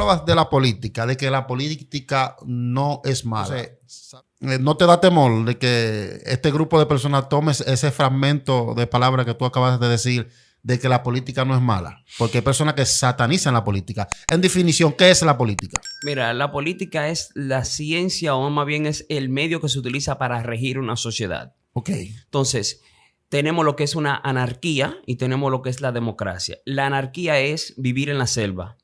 hablabas de la política, de que la política no es mala. ¿No te da temor de que este grupo de personas tome ese fragmento de palabras que tú acabas de decir, de que la política no es mala? Porque hay personas que satanizan la política. En definición, ¿qué es la política? Mira, la política es la ciencia, o más bien es el medio que se utiliza para regir una sociedad. Ok. Entonces, tenemos lo que es una anarquía y tenemos lo que es la democracia. La anarquía es vivir en la selva,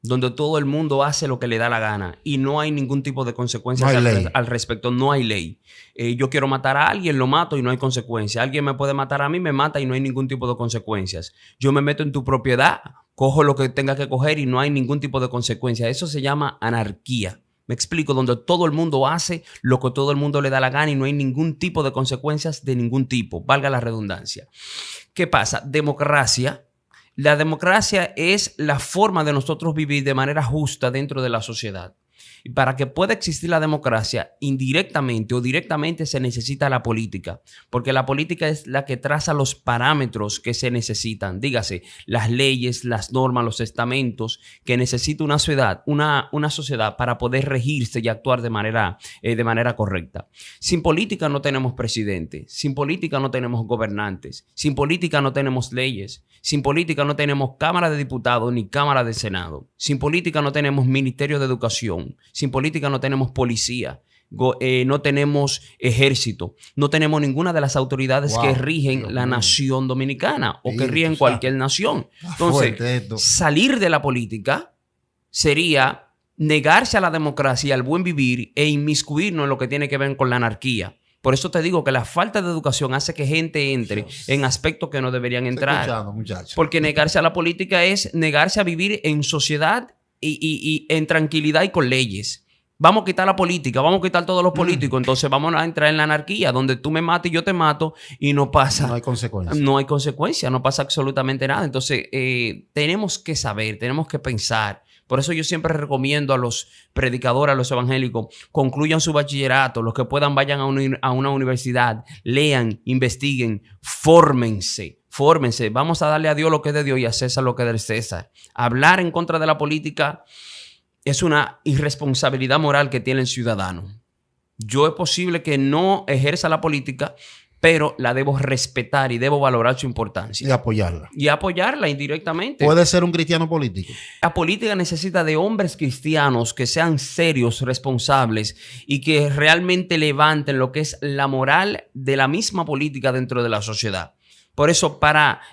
donde todo el mundo hace lo que le da la gana y no hay ningún tipo de consecuencias al respecto. No hay ley. Yo quiero matar a alguien, lo mato y no hay consecuencia. Alguien me puede matar a mí, me mata y no hay ningún tipo de consecuencias. Yo me meto en tu propiedad, cojo lo que tenga que coger y no hay ningún tipo de consecuencia. Eso se llama anarquía. Me explico, donde todo el mundo hace lo que todo el mundo le da la gana y no hay ningún tipo de consecuencias de ningún tipo, valga la redundancia. ¿Qué pasa? Democracia. La democracia es la forma de nosotros vivir de manera justa dentro de la sociedad. Y para que pueda existir la democracia, indirectamente o directamente se necesita la política, porque la política es la que traza los parámetros que se necesitan, dígase, las leyes, las normas, los estamentos que necesita una sociedad para poder regirse y actuar de manera correcta. Sin política no tenemos presidente, sin política no tenemos gobernantes, sin política no tenemos leyes, sin política no tenemos Cámara de Diputados ni Cámara de Senado, sin política no tenemos Ministerio de Educación, sin política no tenemos policía, no tenemos ejército, no tenemos ninguna de las autoridades que rigen la nación dominicana o que rigen cualquier nación. Entonces, salir de la política sería negarse a la democracia y al buen vivir e inmiscuirnos en lo que tiene que ver con la anarquía. Por eso te digo que la falta de educación hace que gente entre en aspectos que no deberían entrar. Porque negarse a la política es negarse a vivir en sociedad y en tranquilidad y con leyes. Vamos a quitar la política, vamos a quitar todos los políticos, entonces vamos a entrar en la anarquía, donde tú me matas y yo te mato y no pasa. No hay consecuencias. No hay consecuencias, no pasa absolutamente nada. Entonces, tenemos que saber, tenemos que pensar. Por eso yo siempre recomiendo a los predicadores, a los evangélicos, concluyan su bachillerato, los que puedan vayan a una universidad, lean, investiguen, fórmense. Vamos a darle a Dios lo que es de Dios y a César lo que es del César. Hablar en contra de la política es una irresponsabilidad moral que tiene el ciudadano. Yo es posible que no ejerza la política, pero la debo respetar y debo valorar su importancia. Y apoyarla. Y apoyarla indirectamente. ¿Puede ser un cristiano político? La política necesita de hombres cristianos que sean serios, responsables y que realmente levanten lo que es la moral de la misma política dentro de la sociedad. Por eso,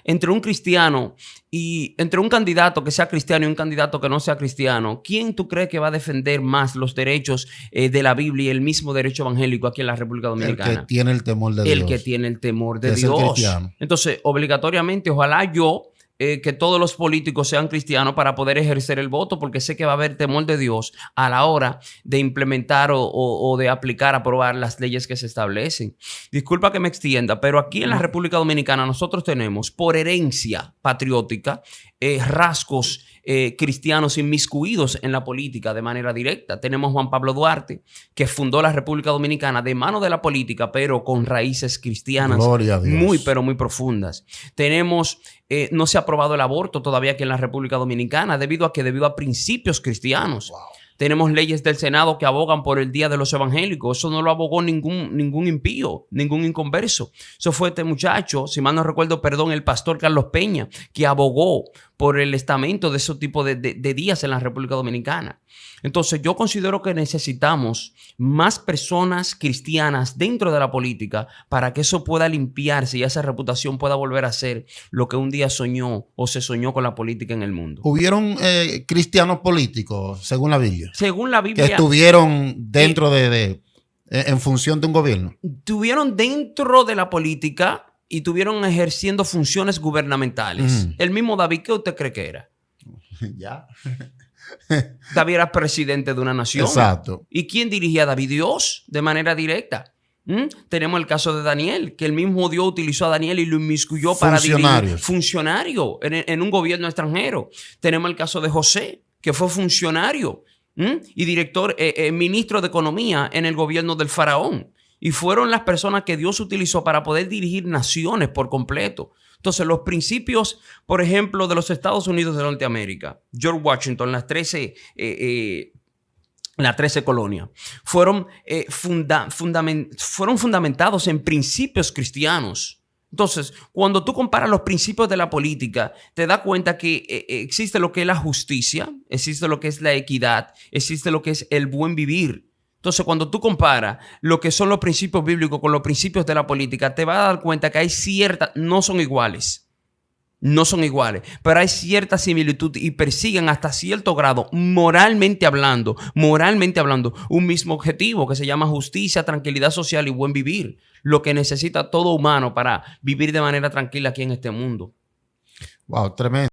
entre un cristiano y entre un candidato que sea cristiano y un candidato que no sea cristiano, ¿quién tú crees que va a defender más los derechos de la Biblia y el mismo derecho evangélico aquí en la República Dominicana? El que tiene el temor de Dios. El que tiene el temor de Dios. Entonces, obligatoriamente, ojalá que todos los políticos sean cristianos para poder ejercer el voto, porque sé que va a haber temor de Dios a la hora de implementar o de aplicar, aprobar las leyes que se establecen. Disculpa que me extienda, pero aquí en la República Dominicana nosotros tenemos por herencia patriótica rasgos cristianos inmiscuidos en la política de manera directa. Tenemos Juan Pablo Duarte, que fundó la República Dominicana de mano de la política, pero con raíces cristianas muy profundas. Tenemos, no se ha aprobado el aborto todavía aquí en la República Dominicana debido a principios cristianos. Wow. Tenemos leyes del Senado que abogan por el Día de los Evangélicos. Eso no lo abogó ningún impío, ningún inconverso. Eso fue este muchacho, si mal no recuerdo, el pastor Carlos Peña, que abogó por el estamento de ese tipo de días en la República Dominicana. Entonces, yo considero que necesitamos más personas cristianas dentro de la política para que eso pueda limpiarse y esa reputación pueda volver a ser lo que un día soñó o se soñó con la política en el mundo. ¿Hubieron cristianos políticos, según la Biblia? Según la Biblia. Que estuvieron dentro en función de un gobierno. Estuvieron dentro de la política y estuvieron ejerciendo funciones gubernamentales. El mismo David, ¿qué usted cree que era? Ya. David era presidente de una nación. Exacto. ¿Y quién dirigía a David? Dios, de manera directa. Tenemos el caso de Daniel, que el mismo Dios utilizó a Daniel y lo inmiscuyó para dirigir funcionario en un gobierno extranjero. Tenemos el caso de José, que fue funcionario y ministro de Economía en el gobierno del faraón. Y fueron las personas que Dios utilizó para poder dirigir naciones por completo. Entonces, los principios, por ejemplo, de los Estados Unidos de Norteamérica, George Washington, las 13 colonias, fueron fundamentados en principios cristianos. Entonces, cuando tú comparas los principios de la política, te das cuenta que existe lo que es la justicia, existe lo que es la equidad, existe lo que es el buen vivir. Entonces, cuando tú comparas lo que son los principios bíblicos con los principios de la política, te vas a dar cuenta que hay no son iguales. No son iguales, pero hay cierta similitud y persiguen hasta cierto grado, moralmente hablando, un mismo objetivo que se llama justicia, tranquilidad social y buen vivir. Lo que necesita todo humano para vivir de manera tranquila aquí en este mundo. Wow, tremendo.